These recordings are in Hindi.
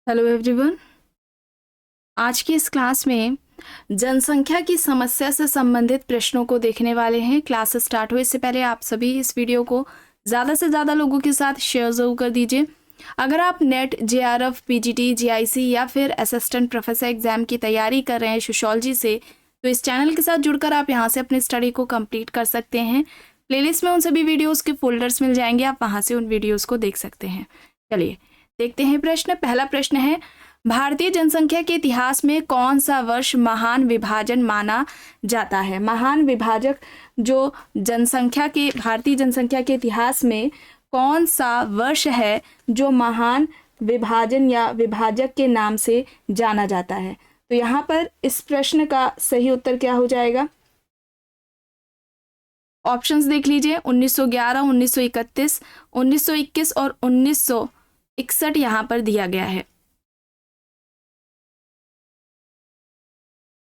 Hello everyone. आज की इस क्लास में जनसंख्या की समस्या से संबंधित प्रश्नों को देखने वाले हैं। क्लास स्टार्ट हो इससे पहले आप सभी इस वीडियो को ज़्यादा से ज़्यादा लोगों के साथ शेयर ज़रूर कर दीजिए। अगर आप नेट, जेआरएफ, पीजीटी, जीआईसी या फिर असिस्टेंट प्रोफेसर एग्जाम की तैयारी कर रहे हैं सोशियोलॉजी से, तो इस चैनल के साथ जुड़कर आप यहाँ से अपनी स्टडी को कंप्लीट कर सकते हैं। प्लेलिस्ट में उन सभी वीडियोज़ के फोल्डर्स मिल जाएंगे, आप वहाँ से उन वीडियोज़ को देख सकते हैं। चलिए देखते हैं प्रश्न। पहला प्रश्न है, भारतीय जनसंख्या के इतिहास में कौन सा वर्ष महान विभाजन माना जाता है? महान विभाजक जो भारतीय जनसंख्या के इतिहास में कौन सा वर्ष है जो महान विभाजन या विभाजक के नाम से जाना जाता है? तो यहाँ पर इस प्रश्न का सही उत्तर क्या हो जाएगा? ऑप्शंस देख लीजिए। 1911, 1931, 1921 और 1961 यहाँ पर दिया गया है।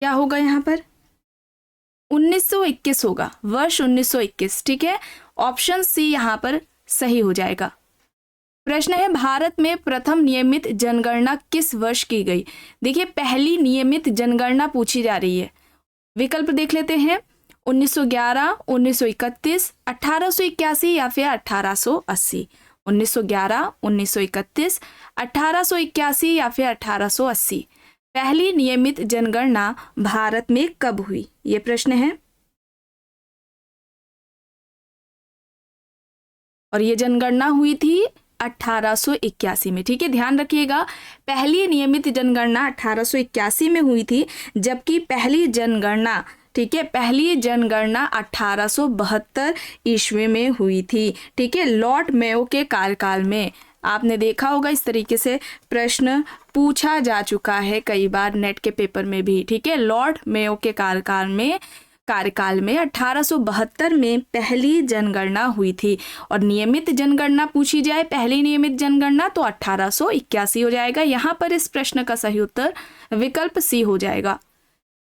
क्या होगा यहाँ पर? 1921 होगा, वर्ष 1921। ठीक है, ऑप्शन सी यहाँ पर सही हो जाएगा। प्रश्न है, भारत में प्रथम नियमित जनगणना किस वर्ष की गई? देखिए, पहली नियमित जनगणना पूछी जा रही है। विकल्प देख लेते हैं। 1911, 1931, 1881 या फिर 1880। 1911, 1931, 1881 या फिर 1880। पहली नियमित जनगणना भारत में कब हुई? ये प्रश्न है और ये जनगणना हुई थी 1881 में। ठीक है, ध्यान रखिएगा, पहली नियमित जनगणना 1881 में हुई थी, जबकि पहली जनगणना 1872 ईस्वी में हुई थी। ठीक है, लॉर्ड मेयो के कार्यकाल में। आपने देखा होगा इस तरीके से प्रश्न पूछा जा चुका है कई बार नेट के पेपर में भी। ठीक है, लॉर्ड मेयो के कार्यकाल में 1872 में पहली जनगणना हुई थी। और नियमित जनगणना पूछी जाए, पहली नियमित जनगणना, तो 1881 हो जाएगा। यहाँ पर इस प्रश्न का सही उत्तर विकल्प सी हो जाएगा।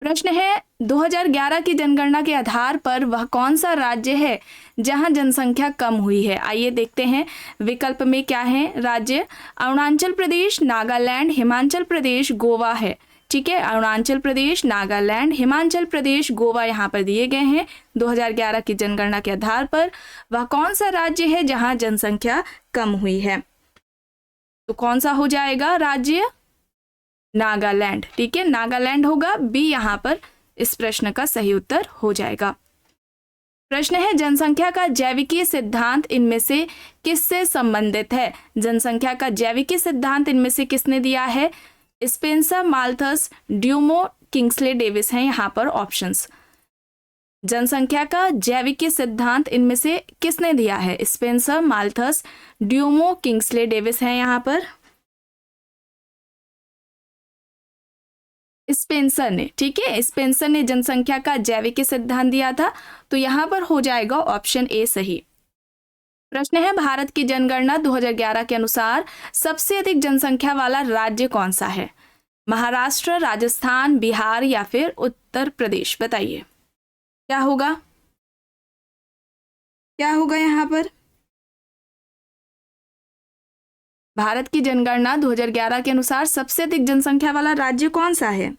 प्रश्न है, 2011 की जनगणना के आधार पर वह कौन सा राज्य है जहां जनसंख्या कम हुई है? आइए देखते हैं विकल्प में क्या है राज्य। अरुणाचल प्रदेश, नागालैंड, हिमाचल प्रदेश, गोवा है। ठीक है, अरुणाचल प्रदेश, नागालैंड, हिमाचल प्रदेश, गोवा यहाँ पर दिए गए हैं। 2011 की जनगणना के आधार पर वह कौन सा राज्य है जहां जनसंख्या कम हुई है? तो कौन सा हो जाएगा राज्य? नागालैंड। ठीक है, नागालैंड होगा, बी यहाँ पर इस प्रश्न का सही उत्तर हो जाएगा। प्रश्न है, जनसंख्या का जैविकीय सिद्धांत इनमें से किससे संबंधित है? जनसंख्या का जैविकीय सिद्धांत इनमें से किसने दिया है? स्पेंसर, माल्थस, ड्यूमो, किंग्सले डेविस हैं यहाँ पर ऑप्शंस। जनसंख्या का जैविकीय सिद्धांत इनमें से किसने दिया है? स्पेंसर, माल्थस, ड्यूमो, किंग्सले डेविस हैं यहाँ पर। स्पेंसर ने। ठीक है, स्पेंसर ने जनसंख्या का जैविकीय सिद्धांत दिया था, तो यहां पर हो जाएगा ऑप्शन ए सही। प्रश्न है, भारत की जनगणना 2011 के अनुसार सबसे अधिक जनसंख्या वाला राज्य कौन सा है? महाराष्ट्र, राजस्थान, बिहार या फिर उत्तर प्रदेश? बताइए क्या होगा? क्या होगा यहाँ पर? भारत की जनगणना 2011 के अनुसार सबसे अधिक जनसंख्या वाला राज्य कौन सा है?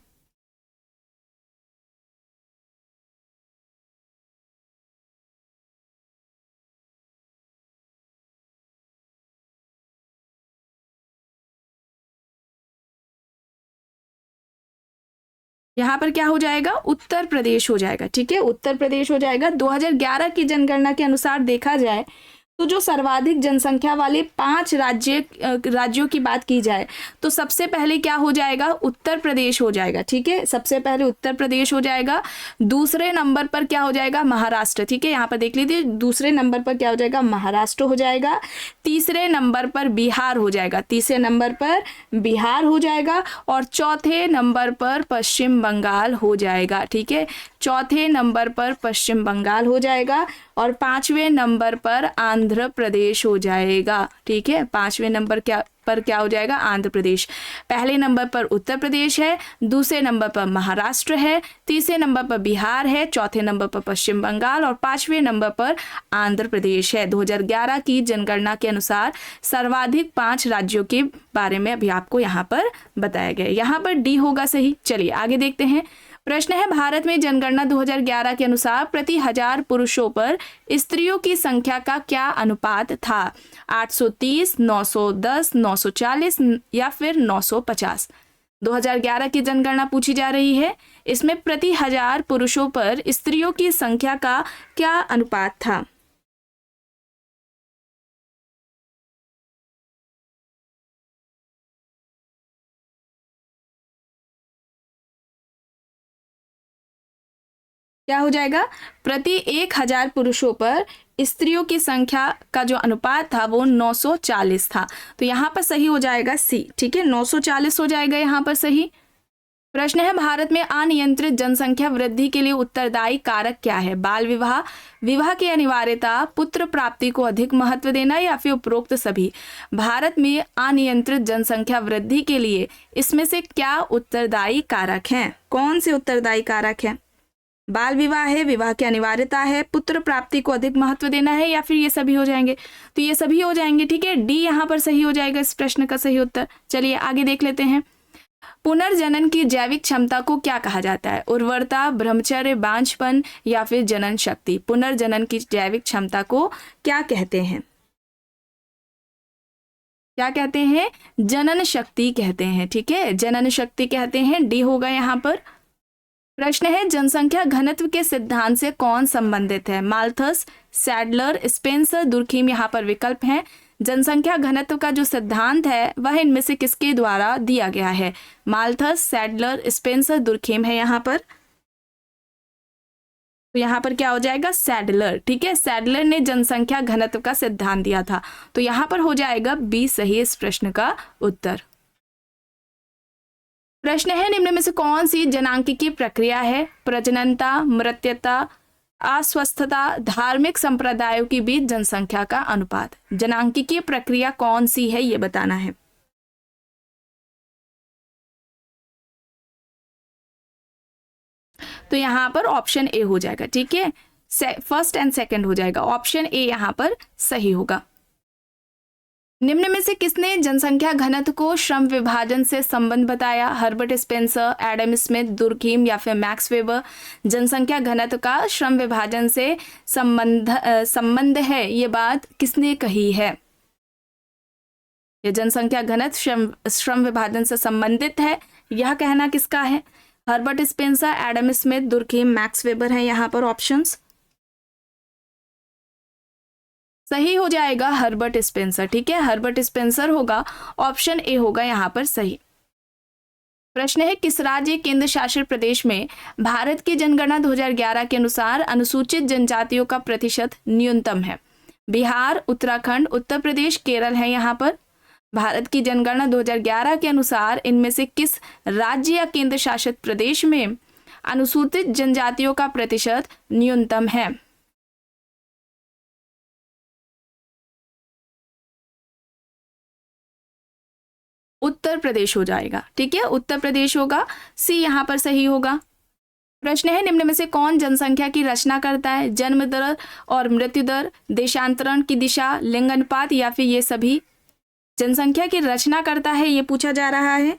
यहाँ पर क्या हो जाएगा? उत्तर प्रदेश हो जाएगा। ठीक है, उत्तर प्रदेश हो जाएगा। 2011 की जनगणना के अनुसार देखा जाए तो जो सर्वाधिक जनसंख्या वाले 5 राज्यों की बात की जाए तो सबसे पहले क्या हो जाएगा? उत्तर प्रदेश हो जाएगा। ठीक है, सबसे पहले उत्तर प्रदेश हो जाएगा। दूसरे नंबर पर क्या हो जाएगा? महाराष्ट्र। ठीक है, यहाँ पर देख लीजिए, दूसरे नंबर पर क्या हो जाएगा? महाराष्ट्र हो जाएगा। तीसरे नंबर पर बिहार हो जाएगा। तीसरे नंबर पर बिहार हो जाएगा और चौथे नंबर पर पश्चिम बंगाल हो जाएगा। ठीक है, चौथे नंबर पर पश्चिम बंगाल हो जाएगा और 5वें नंबर पर आंध्र प्रदेश हो जाएगा। ठीक है, 5वें नंबर क्या हो जाएगा? आंध्र प्रदेश। पहले नंबर पर उत्तर प्रदेश है, दूसरे नंबर पर महाराष्ट्र है, तीसरे नंबर पर बिहार है, चौथे नंबर पर पश्चिम बंगाल और 5वें नंबर पर आंध्र प्रदेश है। 2011 की जनगणना के अनुसार सर्वाधिक 5 राज्यों के बारे में अभी आपको यहाँ पर बताया गया। यहाँ पर डी होगा सही। चलिए आगे देखते हैं। प्रश्न है, भारत में जनगणना 2011 के अनुसार प्रति 1000 पुरुषों पर स्त्रियों की संख्या का क्या अनुपात था? 830, 910, 940 या फिर 950? 2011 की जनगणना पूछी जा रही है। इसमें प्रति 1000 पुरुषों पर स्त्रियों की संख्या का क्या अनुपात था? क्या हो जाएगा? प्रति 1000 पुरुषों पर स्त्रियों की संख्या का जो अनुपात था वो 940 था। तो यहाँ पर सही हो जाएगा सी। ठीक है, 940 हो जाएगा यहाँ पर सही। प्रश्न है, भारत में अनियंत्रित जनसंख्या वृद्धि के लिए उत्तरदायी कारक क्या है? बाल विवाह, विवाह की अनिवार्यता, पुत्र प्राप्ति को अधिक महत्व देना या फिर उपरोक्त सभी? भारत में अनियंत्रित जनसंख्या वृद्धि के लिए इसमें से क्या उत्तरदायी कारक हैं? कौन से उत्तरदायी कारक हैं? बाल विवाह है, विवाह की अनिवार्यता है, पुत्र प्राप्ति को अधिक महत्व देना है या फिर ये सभी हो जाएंगे? तो ये सभी हो जाएंगे। ठीक है, डी यहाँ पर सही हो जाएगा इस प्रश्न का सही उत्तर। चलिए आगे देख लेते हैं। पुनर्जनन की जैविक क्षमता को क्या कहा जाता है? उर्वरता, ब्रह्मचर्य, बांझपन या फिर जनन शक्ति? पुनर्जनन की जैविक क्षमता को क्या कहते हैं? क्या कहते हैं? जनन शक्ति कहते हैं। ठीक है, जनन शक्ति कहते हैं। डी होगा यहाँ पर। प्रश्न है, जनसंख्या घनत्व के सिद्धांत से कौन संबंधित है? माल्थस, सैडलर, स्पेंसर, दुर्खीम यहाँ पर विकल्प हैं। जनसंख्या घनत्व का जो सिद्धांत है वह इनमें से किसके द्वारा दिया गया है? माल्थस, सैडलर, स्पेंसर, दुर्खीम है यहाँ पर। तो यहाँ पर क्या हो जाएगा? सैडलर। ठीक है, सैडलर ने जनसंख्या घनत्व का सिद्धांत दिया था। तो यहाँ पर हो जाएगा बी सही इस प्रश्न का उत्तर। प्रश्न है, निम्न में से कौन सी जनांकिकी प्रक्रिया है? प्रजननता, मृत्यता, अस्वस्थता, धार्मिक संप्रदायों के बीच जनसंख्या का अनुपात? जनांकिकी प्रक्रिया कौन सी है ये बताना है। तो यहाँ पर ऑप्शन ए हो जाएगा। ठीक है, फर्स्ट एंड सेकंड हो जाएगा। ऑप्शन ए यहाँ पर सही होगा। निम्न में से किसने जनसंख्या घनत्व को श्रम विभाजन से संबंध बताया? Herbert Spencer, Adam Smith, Durkheim या फिर मैक्स वेबर? जनसंख्या घनत्व का श्रम विभाजन से संबंध है, ये बात किसने कही है? ये जनसंख्या घनत्व श्रम विभाजन से संबंधित है, यह कहना किसका है? Herbert Spencer, Adam Smith, Durkheim, max weber है यहाँ पर ऑप्शंस। सही हो जाएगा हर्बर्ट स्पेंसर। ठीक है, हर्बर्ट स्पेंसर होगा। ऑप्शन ए होगा यहाँ पर सही। प्रश्न है, किस राज्य केंद्र शासित प्रदेश में भारत की जनगणना 2011 के अनुसार अनुसूचित जनजातियों का प्रतिशत न्यूनतम है? बिहार, उत्तराखंड, उत्तर प्रदेश, केरल है यहाँ पर। भारत की जनगणना 2011 के अनुसार इनमें से किस राज्य या केंद्र शासित प्रदेश में अनुसूचित जनजातियों का प्रतिशत न्यूनतम है? उत्तर प्रदेश हो जाएगा। ठीक है, उत्तर प्रदेश होगा। सी यहाँ पर सही होगा। प्रश्न है, निम्न में से कौन जनसंख्या की रचना करता है? जन्म दर और मृत्यु दर, देशांतरण की दिशा, लिंगानुपात या फिर ये सभी? जनसंख्या की रचना करता है ये पूछा जा रहा है।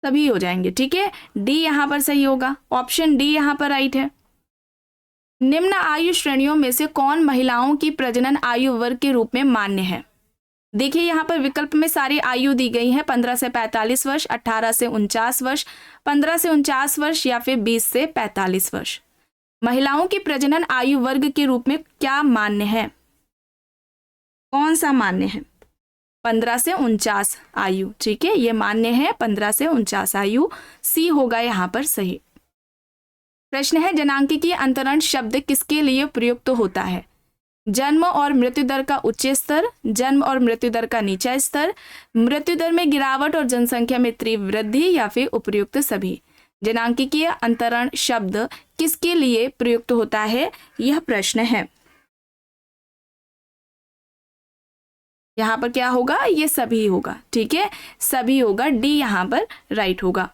सभी हो जाएंगे। ठीक है, डी यहाँ पर सही होगा। ऑप्शन डी यहाँ पर राइट है। निम्न आयु श्रेणियों में से कौन महिलाओं की प्रजनन आयु वर्ग के रूप में मान्य है? देखिए यहाँ पर विकल्प में सारी आयु दी गई है। 15 से 45 वर्ष, 18 से 49 वर्ष, 15 से 49 वर्ष या फिर 20 से 45 वर्ष। महिलाओं की प्रजनन आयु वर्ग के रूप में क्या मान्य है? कौन सा मान्य है? 15 से 49 आयु। ठीक है, ये मान्य है 15 से 49 आयु। सी होगा यहाँ पर सही। प्रश्न है, जनांकिकी अंतरण शब्द किसके लिए प्रयुक्त होता है? जन्म और मृत्यु दर का उच्च स्तर, जन्म और मृत्यु दर का नीचा स्तर, मृत्यु दर में गिरावट और जनसंख्या में तीव्र वृद्धि, या फिर उपयुक्त सभी। जनांकीय अंतरण शब्द किसके लिए प्रयुक्त होता है, यह प्रश्न है। यहाँ पर क्या होगा, ये सभी होगा। ठीक है, सभी होगा, डी यहाँ पर राइट होगा।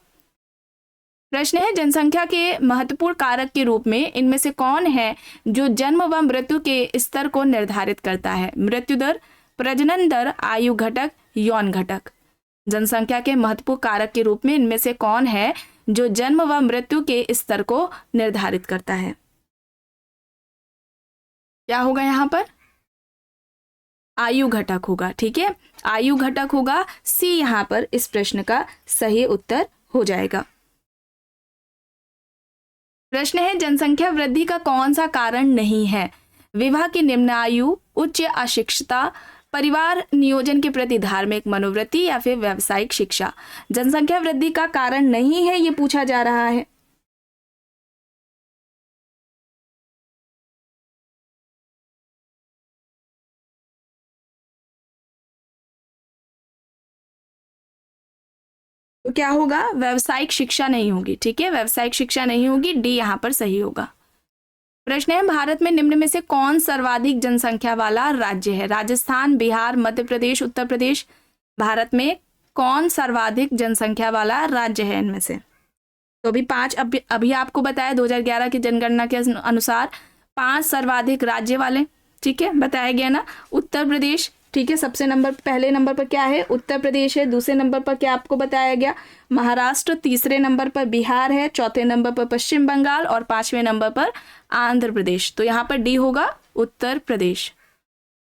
प्रश्न है, जनसंख्या के महत्वपूर्ण कारक के रूप में इनमें से कौन है जो जन्म व मृत्यु के स्तर को निर्धारित करता है। मृत्यु दर, प्रजनन दर, आयु घटक, यौन घटक। जनसंख्या के महत्वपूर्ण कारक के रूप में इनमें से कौन है जो जन्म व मृत्यु के स्तर को निर्धारित करता है। क्या होगा यहाँ पर, आयु घटक होगा। ठीक है, आयु घटक होगा, सी यहाँ पर इस प्रश्न का सही उत्तर हो जाएगा। प्रश्न है, जनसंख्या वृद्धि का कौन सा कारण नहीं है। विवाह की निम्न आयु, उच्च अशिक्षितता, परिवार नियोजन के प्रति धार्मिक मनोवृत्ति, या फिर व्यावसायिक शिक्षा। जनसंख्या वृद्धि का कारण नहीं है, ये पूछा जा रहा है। तो क्या होगा, व्यावसायिक शिक्षा नहीं होगी। ठीक है, व्यावसायिक शिक्षा नहीं होगी, डी यहाँ पर सही होगा। प्रश्न है, भारत में निम्न में से कौन सर्वाधिक जनसंख्या वाला राज्य है। राजस्थान, बिहार, मध्य प्रदेश, उत्तर प्रदेश। भारत में कौन सर्वाधिक जनसंख्या वाला राज्य है इनमें से। तो अभी 5 अभी आपको बताया 2011 की जनगणना के अनुसार 5 सर्वाधिक राज्य वाले। ठीक है, बताया गया ना, उत्तर प्रदेश। ठीक है, सबसे पहले नंबर पर क्या है, उत्तर प्रदेश है। दूसरे नंबर पर क्या आपको बताया गया, महाराष्ट्र। तीसरे नंबर पर बिहार है। चौथे नंबर पर पश्चिम बंगाल और 5वें नंबर पर आंध्र प्रदेश। तो यहाँ पर डी होगा, उत्तर प्रदेश।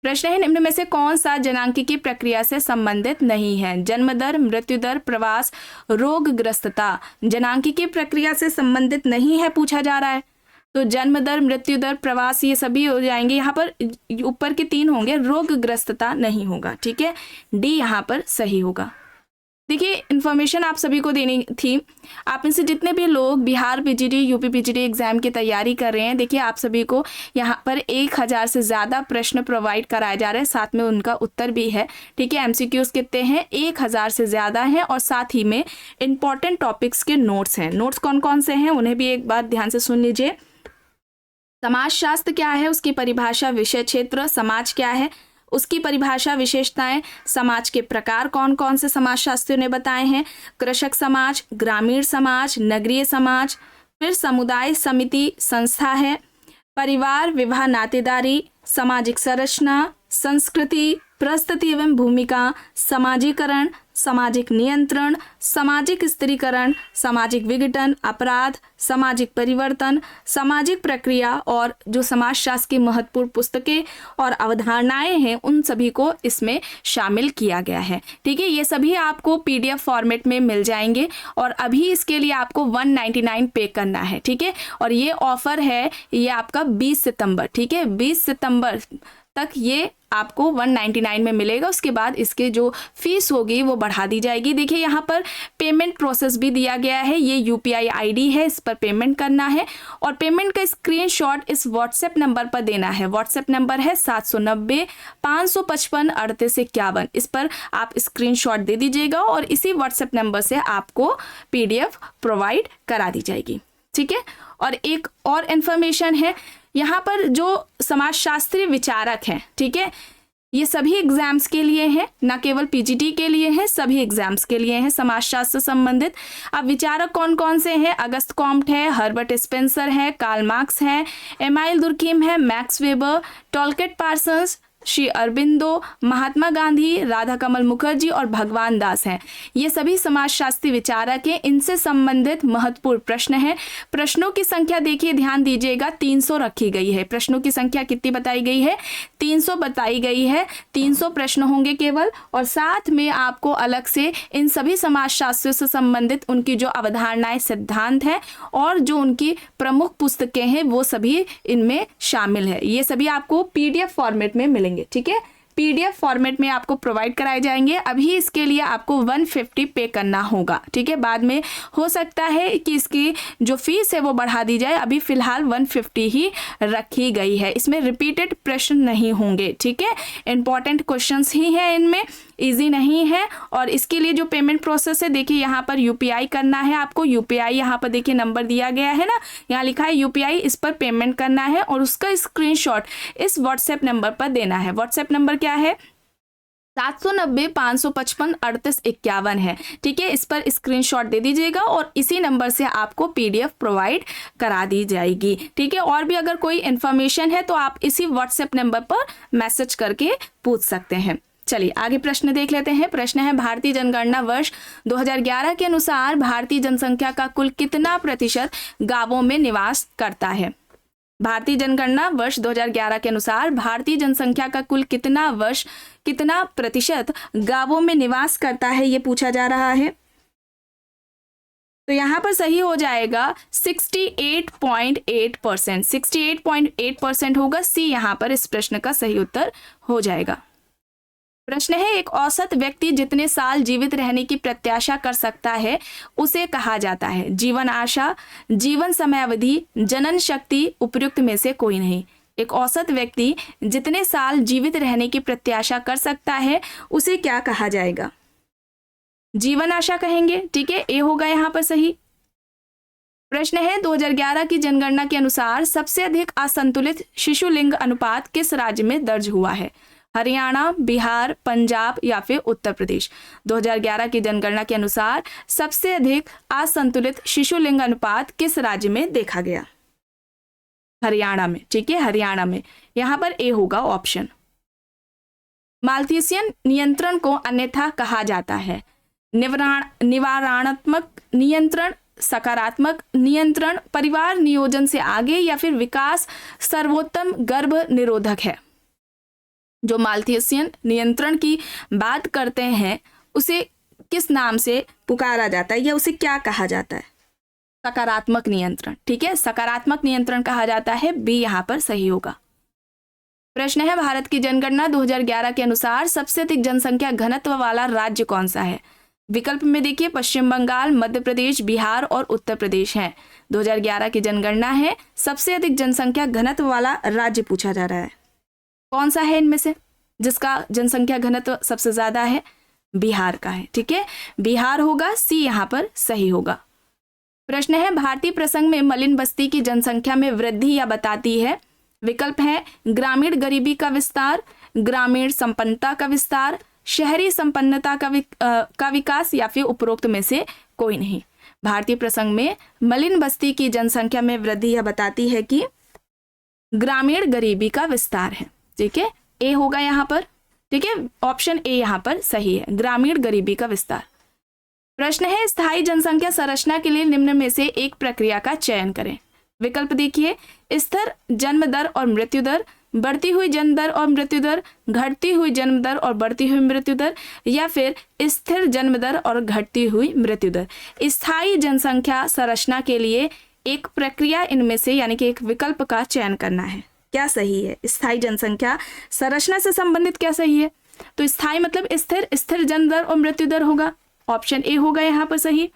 प्रश्न है, निम्न में से कौन सा जनांकीय प्रक्रिया से संबंधित नहीं है। जन्म दर, मृत्यु दर, प्रवास, रोगग्रस्तता। जनांकीय प्रक्रिया से संबंधित नहीं है पूछा जा रहा है। तो जन्म दर, मृत्यु दर, प्रवास, ये सभी हो जाएंगे। यहाँ पर ऊपर के 3 होंगे, रोगग्रस्तता नहीं होगा। ठीक है, डी यहाँ पर सही होगा। देखिए, इन्फॉर्मेशन आप सभी को देनी थी। आप में से जितने भी लोग Bihar PGT, UP PGT exam की तैयारी कर रहे हैं, देखिए आप सभी को यहाँ पर 1000 से ज़्यादा प्रश्न प्रोवाइड कराए जा रहे हैं, साथ में उनका उत्तर भी है। ठीक है, एमसीक्यूज कितने हैं, 1000 से ज़्यादा हैं, और साथ ही में इंपॉर्टेंट टॉपिक्स के नोट्स हैं। नोट्स कौन कौन से हैं उन्हें भी एक बार ध्यान से सुन लीजिए। समाजशास्त्र क्या है, उसकी परिभाषा, विषय क्षेत्र। समाज क्या है, उसकी परिभाषा, विशेषताएं। समाज के प्रकार कौन कौन से समाजशास्त्रियों ने बताए हैं। कृषक समाज, ग्रामीण समाज, नगरीय समाज। फिर समुदाय, समिति, संस्था है। परिवार, विवाह, नातेदारी, सामाजिक संरचना, संस्कृति, परिस्थिति एवं भूमिका, समाजीकरण, सामाजिक नियंत्रण, सामाजिक स्थिरीकरण, सामाजिक विघटन, अपराध, सामाजिक परिवर्तन, सामाजिक प्रक्रिया, और जो समाजशास्त्र की महत्वपूर्ण पुस्तकें और अवधारणाएं हैं उन सभी को इसमें शामिल किया गया है। ठीक है, ये सभी आपको पीडीएफ फॉर्मेट में मिल जाएंगे, और अभी इसके लिए आपको 199 पे करना है। ठीक है, और ये ऑफर है, ये आपका 20 सितंबर। ठीक है, 20 सितंबर तक ये आपको 199 में मिलेगा। उसके बाद इसके जो फीस होगी वो बढ़ा दी जाएगी। देखिए, यहाँ पर पेमेंट प्रोसेस भी दिया गया है। ये यूपीआई आईडी है, इस पर पेमेंट करना है, और पेमेंट का स्क्रीनशॉट इस व्हाट्सएप नंबर पर देना है। व्हाट्सएप नंबर है 790 555 3851। इस पर आप स्क्रीनशॉट दे दीजिएगा, और इसी व्हाट्सएप नंबर से आपको पीडीएफ प्रोवाइड करा दी जाएगी। ठीक है, और एक और इन्फॉर्मेशन है, यहाँ पर जो समाजशास्त्रीय विचारक हैं, ठीक है, ये सभी एग्जाम्स के लिए हैं, ना केवल पीजीटी के लिए हैं, सभी एग्जाम्स के लिए हैं समाजशास्त्र संबंधित। अब विचारक कौन कौन से हैं, अगस्त कॉम्ट है, हर्बर्ट स्पेंसर है, कार्ल मार्क्स है, एमाइल दुर्कीम है, Max Weber, Talcott Parsons, Shri Aurobindo, Mahatma Gandhi, Radha Kamal Mukherjee और भगवान दास हैं। ये सभी समाजशास्त्री विचारक हैं। इनसे संबंधित महत्वपूर्ण प्रश्न है। प्रश्नों की संख्या देखिए, ध्यान दीजिएगा, 300 रखी गई है। प्रश्नों की संख्या कितनी बताई गई है, 300 बताई गई है। 300 प्रश्न होंगे केवल, और साथ में आपको अलग से इन सभी समाजशास्त्रियों से संबंधित उनकी जो अवधारणाएं, सिद्धांत हैं और जो उनकी प्रमुख पुस्तकें हैं वो सभी इनमें शामिल है। ये सभी आपको पीडीएफ फॉर्मेट में मिलेंगे। ठीक है, PDF फॉर्मेट में आपको प्रोवाइड कराए जाएंगे। अभी इसके लिए आपको 150 पे करना होगा, ठीक है। बाद में हो सकता है कि इसकी जो फीस है वो बढ़ा दी जाए, अभी फिलहाल 150 ही रखी गई है। इसमें रिपीटेड प्रश्न नहीं होंगे, ठीक है। इंपॉर्टेंट क्वेश्चंस ही हैं इनमें, इजी नहीं है। और इसके लिए जो पेमेंट प्रोसेस है, देखिए यहाँ पर UPI करना है आपको। UPI यहाँ पर देखिए नंबर दिया गया है ना, यहाँ लिखा है UPI, इस पर पेमेंट करना है और उसका स्क्रीनशॉट इस व्हाट्सएप नंबर पर देना है। व्हाट्सएप नंबर क्या है? 790-555-3851 है, ठीक है। इस पर स्क्रीनशॉट दे दीजिएगा और इसी नंबर से आपको PDF प्रोवाइड करा दी जाएगी, ठीक है। और भी अगर कोई इन्फॉर्मेशन है तो आप इसी व्हाट्सएप नंबर पर मैसेज करके पूछ सकते हैं। चलिए आगे प्रश्न देख लेते हैं। प्रश्न है, भारतीय जनगणना वर्ष 2011 के अनुसार भारतीय जनसंख्या का कुल कितना प्रतिशत गांवों में निवास करता है? भारतीय जनगणना वर्ष 2011 के अनुसार भारतीय जनसंख्या का कुल कितना प्रतिशत गांवों में निवास करता है, ये पूछा जा रहा है। तो यहाँ पर सही हो जाएगा 68.8%। 68.8% होगा, सी यहाँ पर इस प्रश्न का सही उत्तर हो जाएगा। प्रश्न है, एक औसत व्यक्ति जितने साल जीवित रहने की प्रत्याशा कर सकता है उसे कहा जाता है? जीवन आशा, जीवन समयावधि, जनन शक्ति, उपयुक्त में से कोई नहीं। एक औसत व्यक्ति जितने साल जीवित रहने की प्रत्याशा कर सकता है उसे क्या कहा जाएगा? जीवन आशा कहेंगे, ठीक है। ए होगा यहाँ पर सही। प्रश्न है, 2011 की जनगणना के अनुसार सबसे अधिक असंतुलित शिशु लिंग अनुपात किस राज्य में दर्ज हुआ है? हरियाणा, बिहार, पंजाब या फिर उत्तर प्रदेश? 2011 की जनगणना के अनुसार सबसे अधिक असंतुलित शिशु लिंग अनुपात किस राज्य में देखा गया? हरियाणा में, ठीक है, हरियाणा में। यहां पर ए होगा ऑप्शन। माल्थीसियन नियंत्रण को अन्यथा कहा जाता है? निवारणात्मक नियंत्रण, सकारात्मक नियंत्रण, परिवार नियोजन से आगे या फिर विकास सर्वोत्तम गर्भ निरोधक है? जो माल्थीसियन नियंत्रण की बात करते हैं उसे किस नाम से पुकारा जाता है या उसे क्या कहा जाता है? सकारात्मक नियंत्रण, ठीक है, सकारात्मक नियंत्रण कहा जाता है। बी यहाँ पर सही होगा। प्रश्न है, भारत की जनगणना 2011 के अनुसार सबसे अधिक जनसंख्या घनत्व वाला राज्य कौन सा है? विकल्प में देखिए पश्चिम बंगाल, मध्य प्रदेश, बिहार और उत्तर प्रदेश है। 2011 की जनगणना है, सबसे अधिक जनसंख्या घनत्व वाला राज्य पूछा जा रहा है। कौन सा है इनमें से जिसका जनसंख्या घनत्व सबसे ज्यादा है? बिहार का है, ठीक है, बिहार होगा, सी यहाँ पर सही होगा। प्रश्न है, भारतीय प्रसंग में मलिन बस्ती की जनसंख्या में वृद्धि या बताती है? विकल्प है ग्रामीण गरीबी का विस्तार, ग्रामीण संपन्नता का विस्तार, शहरी संपन्नता का विकास या फिर उपरोक्त में से कोई नहीं। भारतीय प्रसंग में मलिन बस्ती की जनसंख्या में वृद्धि यह बताती है कि ग्रामीण गरीबी का विस्तार है, ठीक है, ए होगा यहाँ पर, ठीक है, ऑप्शन ए यहाँ पर सही है, ग्रामीण गरीबी का विस्तार। प्रश्न है, स्थायी जनसंख्या संरचना के लिए निम्न में से एक प्रक्रिया का चयन करें। विकल्प देखिए स्थिर जन्म दर और मृत्यु दर, बढ़ती हुई जन्म दर और मृत्यु दर, घटती हुई जन्म दर और बढ़ती हुई मृत्यु दर, या फिर स्थिर जन्म दर और घटती हुई मृत्यु दर। स्थायी जनसंख्या संरचना के लिए एक प्रक्रिया इनमें से यानी कि एक विकल्प का चयन करना है। क्या सही है? स्थायी जनसंख्या संरचना से संबंधित क्या सही है? तो स्थायी मतलब स्थिर, स्थिर जन्म दर और मृत्यु दर होगा, ऑप्शन ए होगा यहाँ पर सही।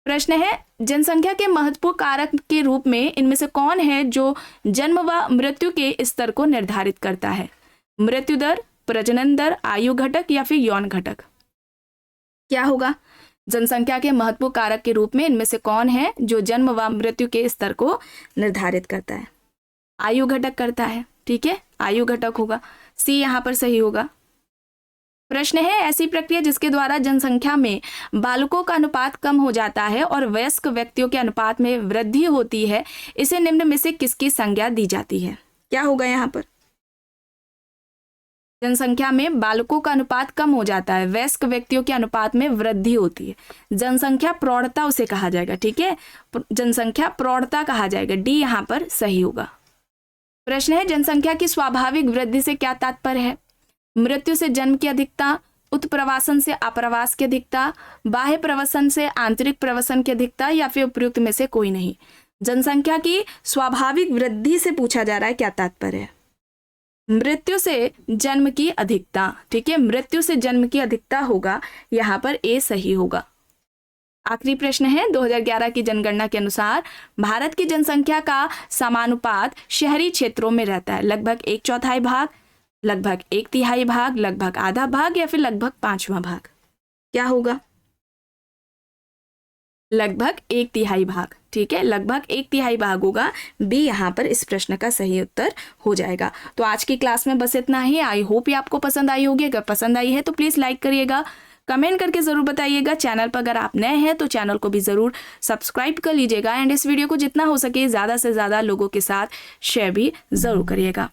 प्रश्न है, जनसंख्या के महत्वपूर्ण कारक के रूप में इनमें से कौन है जो जन्म व मृत्यु के स्तर को निर्धारित करता है? मृत्यु दर, प्रजनन दर, आयु घटक या फिर यौन घटक? क्या होगा? जनसंख्या के महत्वपूर्ण कारक के रूप में इनमें से कौन है जो जन्म व मृत्यु के स्तर को निर्धारित करता है? आयु घटक करता है, ठीक है, आयु घटक होगा, सी यहाँ पर सही होगा। प्रश्न है, ऐसी प्रक्रिया जिसके द्वारा जनसंख्या में बालकों का अनुपात कम हो जाता है और वयस्क व्यक्तियों के अनुपात में वृद्धि होती है, इसे निम्न में से किसकी संज्ञा दी जाती है? क्या होगा यहाँ पर? जनसंख्या में बालकों का अनुपात कम हो जाता है, वयस्क व्यक्तियों के अनुपात में वृद्धि होती है, जनसंख्या प्रौढ़ता उसे कहा जाएगा, ठीक है, जनसंख्या प्रौढ़ता कहा जाएगा, डी यहाँ पर सही होगा। प्रश्न है, जनसंख्या की स्वाभाविक वृद्धि से क्या तात्पर्य है? मृत्यु से जन्म की अधिकता, उत्प्रवासन से आप्रवास की अधिकता, बाह्य प्रवसन से आंतरिक प्रवसन की अधिकता, या फिर उपयुक्त में से कोई नहीं। जनसंख्या की स्वाभाविक वृद्धि से पूछा जा रहा है, क्या तात्पर्य है? मृत्यु से जन्म की अधिकता, ठीक है, मृत्यु से जन्म की अधिकता होगा, यहाँ पर ए सही होगा। आखिरी प्रश्न है, 2011 की जनगणना के अनुसार भारत की जनसंख्या का समानुपात शहरी क्षेत्रों में रहता है लगभग 1/4 भाग, लगभग 1/3 भाग, लगभग आधा भाग या फिर लगभग 5वां भाग। क्या होगा? लगभग 1/3 भाग, ठीक है, लगभग 1/3 भाग होगा। बी यहाँ पर इस प्रश्न का सही उत्तर हो जाएगा। तो आज की क्लास में बस इतना ही। आई होप ये आपको पसंद आई होगी। अगर पसंद आई है तो प्लीज़ लाइक करिएगा, कमेंट करके ज़रूर बताइएगा। चैनल पर अगर आप नए हैं तो चैनल को भी ज़रूर सब्सक्राइब कर लीजिएगा एंड इस वीडियो को जितना हो सके ज़्यादा से ज़्यादा लोगों के साथ शेयर भी ज़रूर करिएगा।